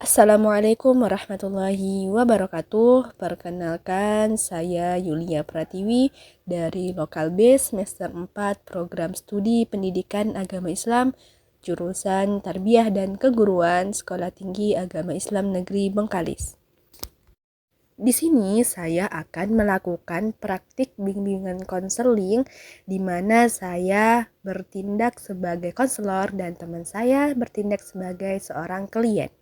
Assalamualaikum warahmatullahi wabarakatuh. Perkenalkan, saya Yulia Pratiwi dari Lokal Base semester 4 Program Studi Pendidikan Agama Islam jurusan Tarbiyah dan Keguruan Sekolah Tinggi Agama Islam Negeri Bengkalis. Di sini saya akan melakukan praktik bimbingan konseling di mana saya bertindak sebagai konselor dan teman saya bertindak sebagai seorang klien.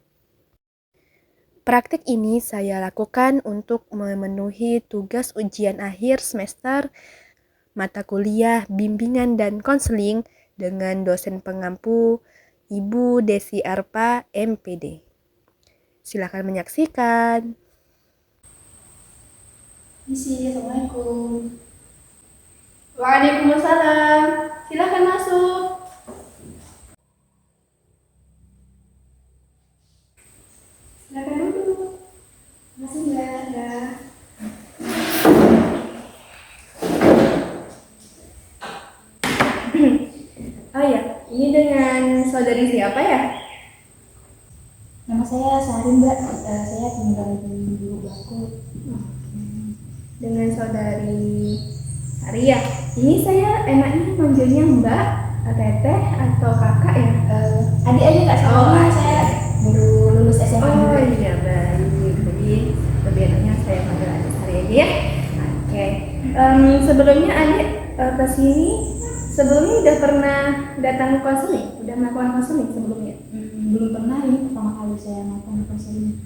Praktik ini saya lakukan untuk memenuhi tugas ujian akhir semester mata kuliah bimbingan dan konseling dengan dosen pengampu Ibu Desi Arpa, MPD. Silakan menyaksikan. Misi, Assalamualaikum. Waalaikumsalam. Silakan masuk. Silakan duduk. Masih nggak ada. Oh ya, ini dengan saudari siapa ya? Nama saya Sari, Mbak. Saya tinggal di Lubuk Baku. Dengan saudari Sari ya. Ini saya enaknya manggilnya Mbak, Teteh atau Kakak ya? Adik aja Kak, soalnya saya baru lulus SMA Oh juga. iya, baik. Jadi lebih enaknya saya panggil adik Sari aja ya. Oke. Sebelumnya adik ke sini sebelumnya udah pernah datang konseling? Udah melakukan konseling sebelumnya? Belum pernah, ini pertama kali saya melakukan konseling.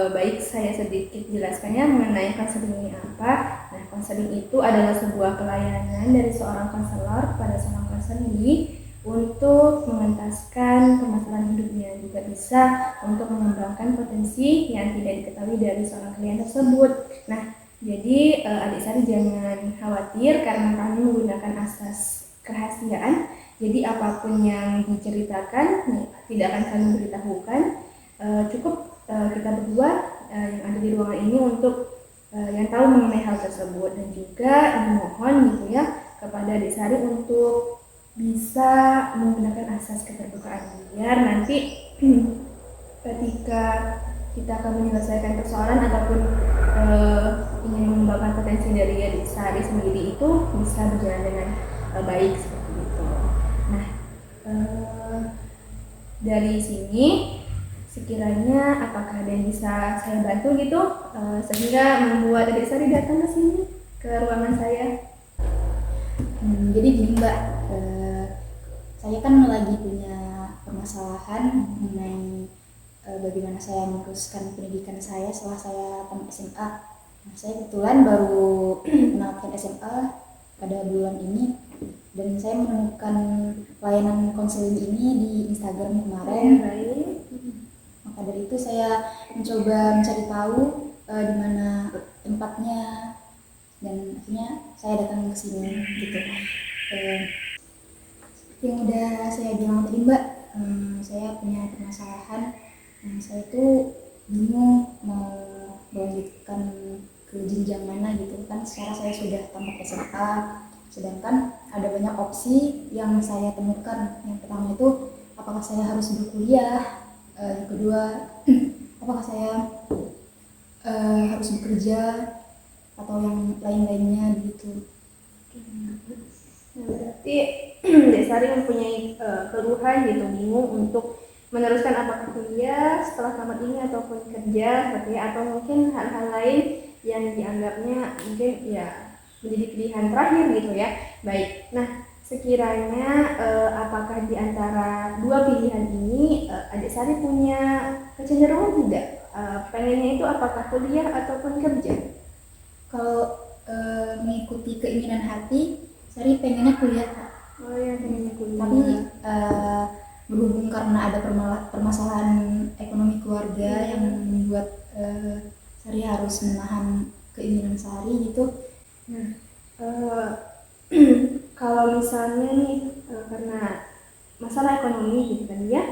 Baik, saya sedikit jelaskannya mengenai konseling ini apa. Nah, konseling itu adalah sebuah pelayanan dari seorang konselor kepada seorang konseli untuk mengentaskan permasalahan hidupnya, juga bisa untuk mengembangkan potensi yang tidak diketahui dari seorang klien tersebut. Nah, jadi adik Sari jangan khawatir karena kami menggunakan asas kerahasiaan. Jadi apapun yang diceritakan tidak akan kami beritahukan. Cukup kita berdua yang ada di ruangan ini untuk yang tahu mengenai hal tersebut, dan juga dimohon gitu ya kepada adik Sari untuk bisa menggunakan asas keterbukaan biar nanti ketika kita akan menyelesaikan persoalan ataupun ingin mengembangkan potensi dari adik Sari sendiri itu bisa berjalan dengan baik seperti itu. Nah, dari sini sekiranya apakah ada yang bisa saya bantu gitu sehingga membuat adik Sari datang ke sini ke ruangan saya? Jadi gini Mbak, saya kan lagi punya permasalahan mengenai bagaimana saya meneruskan pendidikan saya setelah saya tamat SMA. Nah, saya kebetulan baru menamatkan SMA pada bulan ini, dan saya menemukan layanan konseling ini di Instagram kemarin. Baik. Maka dari itu saya mencoba mencari tahu di mana tempatnya, dan akhirnya saya datang ke sini gitu. Seperti yang udah saya bilang tadi Mbak, saya punya permasalahan. Saya tuh bingung mau melanjutkan ke jenjang mana gitu kan. Sekarang saya sudah tamat SMA, sedangkan ada banyak opsi yang saya temukan. Yang pertama itu apakah saya harus berkuliah, yang kedua apakah saya harus bekerja atau yang lain-lainnya gitu. Nah, berarti Dek Sari mempunyai keluhan gitu, bingung untuk meneruskan apakah kuliah setelah tamat ini ataupun kerja seperti ya, atau mungkin hal-hal lain yang dianggapnya mungkin ya menjadi pilihan terakhir gitu ya. Baik, nah sekiranya apakah di antara dua pilihan ini adik Sari punya kecenderungan tidak? Pengennya itu apakah kuliah ataupun kerja? Kalau mengikuti keinginan hati, Sari pengennya kuliah Kak. Oh ya, pengennya kuliah. Tapi berhubung karena ada permasalahan ekonomi keluarga yang membuat Sari harus menahan keinginan Sari gitu. Nah, kalau misalnya nih karena masalah ekonomi gitu kan ya,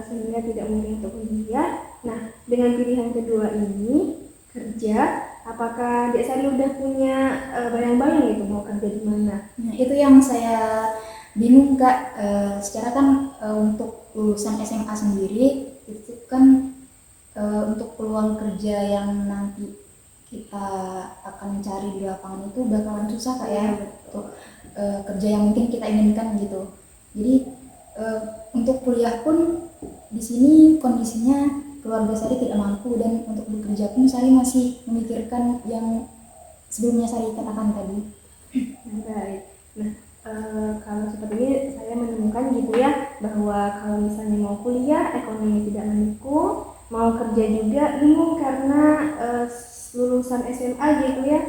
sehingga tidak mungkin untuk kuliah. Nah, dengan pilihan kedua ini kerja, apakah Dek Sari udah punya bayang-bayang gitu mau kerja di mana? Nah, itu yang saya bingung Kak. Secara kan untuk lulusan SMA sendiri itu kan untuk peluang kerja yang nanti kita akan cari di lapangan itu bakalan susah Kak ya, untuk kerja yang mungkin kita inginkan gitu. Jadi untuk kuliah pun di sini kondisinya keluarga Sari tidak mampu, dan untuk bekerja pun Sari masih memikirkan yang sebelumnya Sari katakan tadi. Baik. Nah, kalau seperti ini saya menemukan gitu ya, bahwa kalau misalnya mau kuliah ekonomi tidak mendukung, mau kerja juga bingung karena lulusan SMA gitu ya,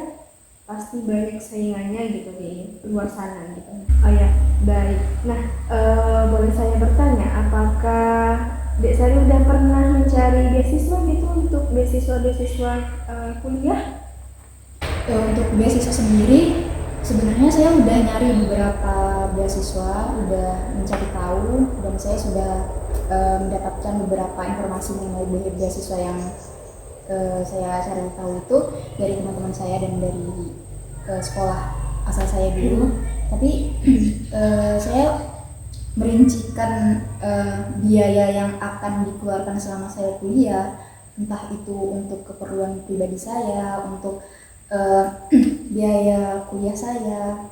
pasti banyak saingannya gitu di luar sana gitu. Oh ya, baik. Nah, boleh saya bertanya, apakah Dek Sari udah pernah mencari beasiswa gitu untuk beasiswa kuliah? Untuk beasiswa sendiri sebenarnya saya udah nyari beberapa beasiswa, udah mencari tahu, dan saya sudah mendapatkan beberapa informasi mengenai beasiswa yang saya cari tahu itu dari teman-teman saya dan dari sekolah asal saya dulu. Tapi saya merincikan biaya yang akan dikeluarkan selama saya kuliah, entah itu untuk keperluan pribadi saya, untuk biaya kuliah saya,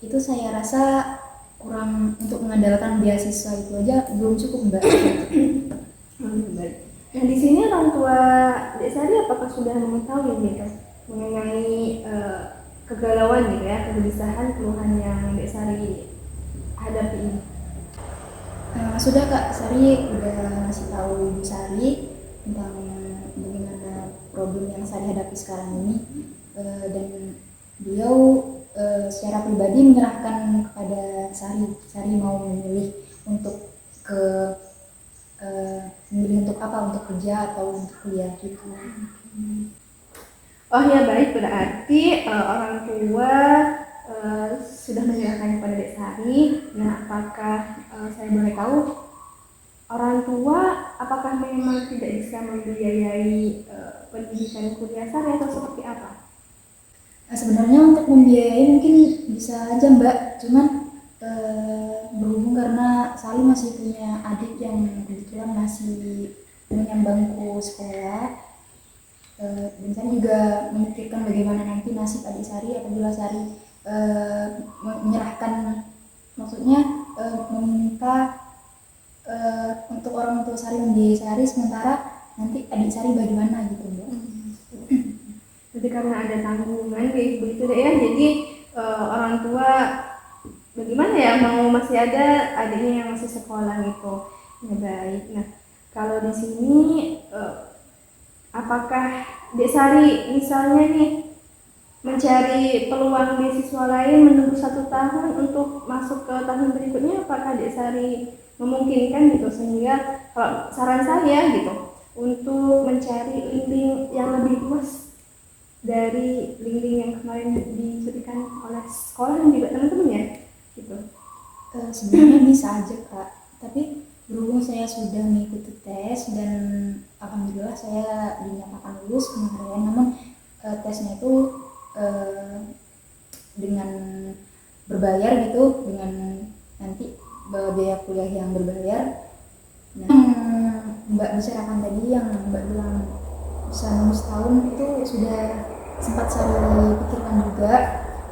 itu saya rasa kurang untuk mengandalkan beasiswa itu aja belum cukup Mbak. Baik. Nah, di sini orang tua Dek Sari apakah sudah mengetahui gitu mengenai kegalauan gitu ya, kegelisahan, keluhan yang Dek Sari hadapi ini? Sudah Kak, Sari udah ngasih tahu Ibu Sari tentang bagaimana problem yang Sari hadapi sekarang ini, dan beliau secara pribadi menyerahkan kepada Sari mau memilih untuk memilih untuk apa, untuk kerja atau untuk kuliah gitu. Oh ya, baik, berarti orang tua sudah menyerahkan kepada Dek Sari. Nah, apakah saya boleh tahu orang tua apakah memang tidak bisa membiayai pendidikan kuliah Sari atau seperti apa? Sebenarnya untuk membiayai mungkin bisa aja Mbak, cuman berhubung karena Sari masih punya adik yang kebetulan masih dengan bangku sekolah, dan Sari juga memikirkan bagaimana nanti nasib adik Sari apabila Sari menyerahkan, maksudnya meminta untuk orang tua Sari membiayai Sari, sementara nanti adik Sari bagaimana gitu Mbak. Jadi karena ada tanggungan kayak begitu deh ya, jadi orang tua bagaimana ya, mau masih ada adiknya yang masih sekolah gitu. Ya, baik. Nah, kalau di sini apakah Dek Sari misalnya nih mencari peluang beasiswa lain menunggu 1 tahun untuk masuk ke tahun berikutnya, apakah Dek Sari memungkinkan gitu, sehingga kalau saran saya gitu untuk mencari link yang lebih luas dari link yang kemarin diberikan oleh sekolah dan juga teman-teman ya gitu. Sebenarnya bisa aja Kak, tapi berhubung saya sudah mengikuti tes dan alhamdulillah saya dinyatakan lulus kemarin, namun tesnya itu dengan berbayar gitu, dengan nanti biaya kuliah yang berbayar. Nah, Mbak bicarakan tadi yang Mbak bilang bisa nunggu setahun itu sudah sempat Sari pikirkan juga,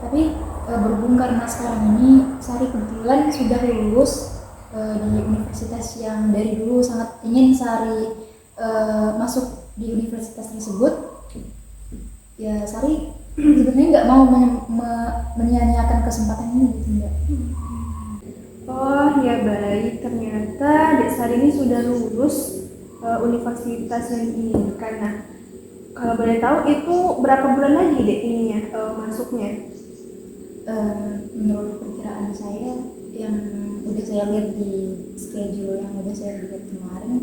tapi berhubung karena sekarang ini Sari kebetulan sudah lulus di universitas yang dari dulu sangat ingin Sari masuk di universitas tersebut, ya Sari sebenarnya nggak mau menyia-nyiakan kesempatan ini gitu Mbak. Oh ya, baik, ternyata Dek Sari ini sudah lulus universitas yang diinginkan. Nah, kalau boleh tahu itu berapa bulan lagi Dek ininya masuknya? Menurut perkiraan saya yang udah saya lihat di schedule yang udah saya lihat kemarin,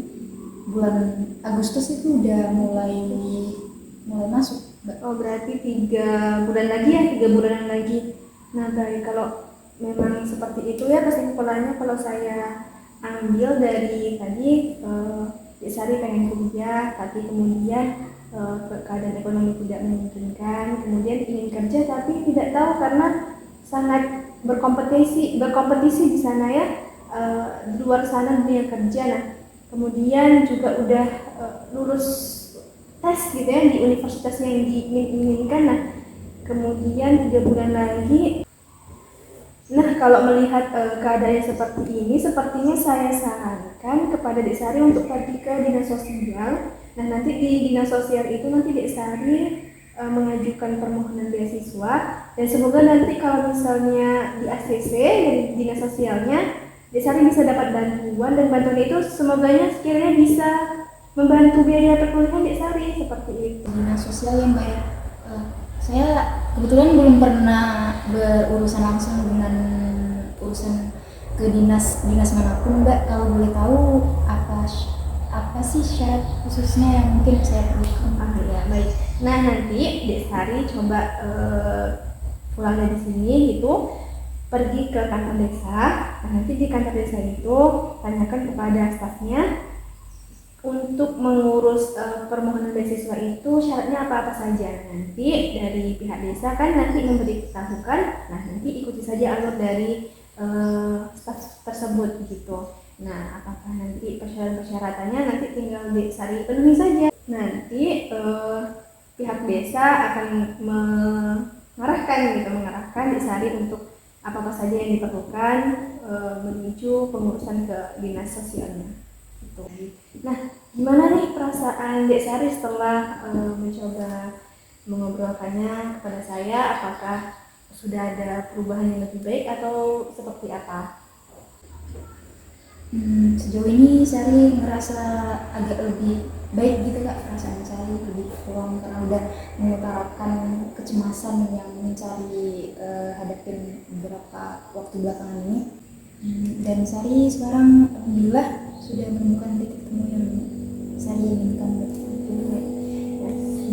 bulan Agustus itu udah mulai masuk Mbak. Oh, berarti 3 bulan lagi ya, 3 bulanan lagi. Nah, baik, kalau memang seperti itu ya kesimpulannya, kalau saya ambil dari tadi Dek Sari pengen kuliah tapi kemudian keadaan ekonomi tidak memungkinkan, kemudian ingin kerja tapi tidak tahu karena sangat berkompetisi di sana ya, di luar sana dunia kerja. Nah, kemudian juga udah lulus tes gitu ya di universitas yang diinginkan. Nah, kemudian 3 bulan lagi. Nah, kalau melihat keadaan seperti ini, sepertinya saya sarankan kepada Dek Sari untuk pergi ke dinas sosial. Nah, nanti di dinas sosial itu nanti Dek Sari mengajukan permohonan beasiswa, dan semoga nanti kalau misalnya di ACC dari dinas sosialnya, Dek Sari bisa dapat bantuan, dan bantuan itu semoganya sekiranya bisa membantu biaya perkuliahan Dek Sari seperti itu. Dinas sosial ya Mbak ya. Saya kebetulan belum pernah berurusan langsung dengan urusan ke dinas manapun Mbak. Kalau boleh tahu apa sih syarat khususnya yang mungkin saya perlukan? Ya, baik. Nah, nanti Dek Sari coba pulang dari sini gitu, pergi ke kantor desa. Nah, nanti di kantor desa itu tanyakan kepada stafnya untuk mengurus permohonan beasiswa itu syaratnya apa saja. Nanti dari pihak desa kan nanti memberitahukan. Nah, nanti ikuti saja alur dari staf tersebut gitu. Nah, apakah nanti persyaratannya nanti tinggal Dek Sari penuhi saja. Nanti pihak desa akan mengarahkan Dek Sari untuk apa saja yang diperlukan menuju pengurusan ke dinas sosialnya. Nah, gimana nih perasaan Dek Sari setelah mencoba mengobrolkannya kepada saya? Apakah sudah ada perubahan yang lebih baik atau seperti apa? Sejauh ini Sari ngerasa agak lebih baik gitu Kak, perasaan Sari lebih kurang karena udah mengutarakan kecemasan yang mencari hadapin beberapa waktu belakangan ini. Dan Sari sekarang alhamdulillah sudah menemukan titik temu yang Sari inginkan.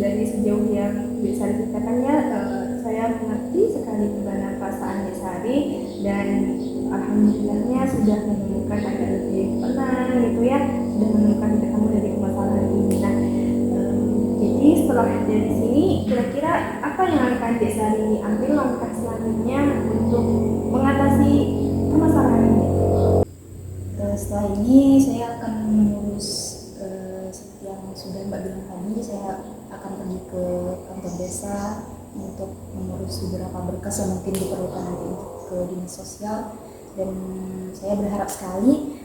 Dari sejauh yang Dek Sari ceritakannya, saya mengerti sekali gimana perasaan Dek Sari, dan alhamdulillahnya sudah menemukan agak lebih tenang gitu ya, sudah menemukan titik temu dari permasalahan ini. Nah, jadi setelah dari sini kira-kira apa yang akan Dek Sari ambil langkah selanjutnya untuk mengatasi permasalahan ini? Setelah ini saya akan mengurus seperti yang sudah Mbak bilang tadi, saya akan pergi ke kantor desa untuk mengurus beberapa berkas yang mungkin diperlukan nanti untuk ke dinas sosial. Dan saya berharap sekali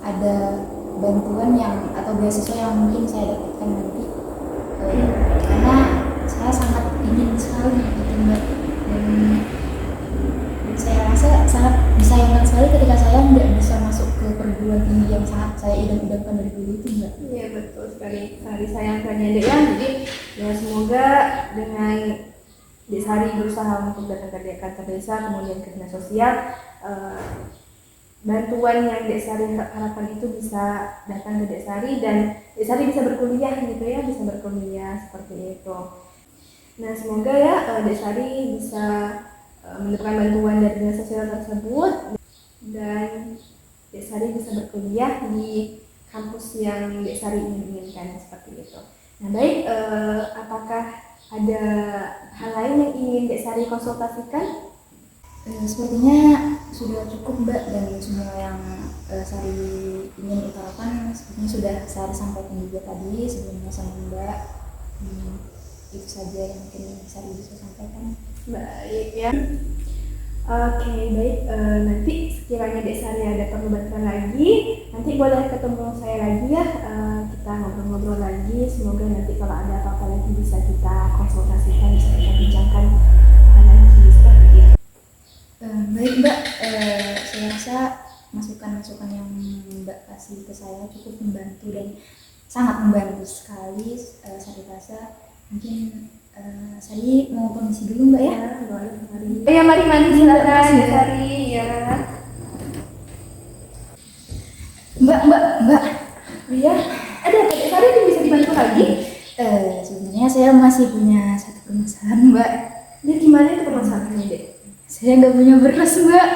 ada bantuan yang atau beasiswa yang mungkin saya dapatkan nanti, karena saya sangat ingin sekali gitu Mbak. Dan saya rasa sangat disayangkan sekali ketika saya nggak bisa masuk ke perguruan tinggi yang sangat saya idam-idamkan dari dulu itu Mbak. Iya, betul sekali. Disayangkannya Dek ya. Jadi ya semoga dengan Dek Sari berusaha untuk datang ke kantor desa, kemudian ke dinas sosial, bantuan yang Dek Sari harapkan itu bisa datang ke Dek Sari, dan Dek Sari bisa berkuliah gitu ya, bisa berkuliah seperti itu. Nah, semoga ya Dek Sari bisa mendapatkan bantuan dari dinas sosial tersebut, dan Dek Sari bisa berkuliah di kampus yang Dek Sari inginkan seperti itu. Nah, baik, apakah ada hal lain yang ingin Dek Sari konsultasikan? Sepertinya sudah cukup Mbak, dan semua yang Sari ingin utarakan sepertinya sudah Sari sampaikan juga tadi sebelumnya sama Mbak. Itu saja yang mungkin Sari bisa sampaikan. Baik ya. Oke, baik. Nanti sekiranya Dek Sari ada perlu bantuan lagi, nanti boleh ketemu saya lagi ya. Kita ngobrol-ngobrol lagi. Semoga nanti kalau ada apa-apa lagi bisa kita konsultasikan, bisa kita bincangkan lagi seperti itu. Baik Mbak, saya rasa masukan-masukan yang Mbak kasih ke saya cukup membantu dan sangat membantu sekali. Saya rasa mungkin saya mau permisi dulu Mbak ya. Ya, mari silakan Dek Sari ya. Mbak. Iya, ada apa Dek Sari bisa dibantu lagi? Sebenarnya saya masih punya satu permasalahan Mbak. Jadi gimana itu permasalahannya Dek? Saya nggak punya beras Mbak.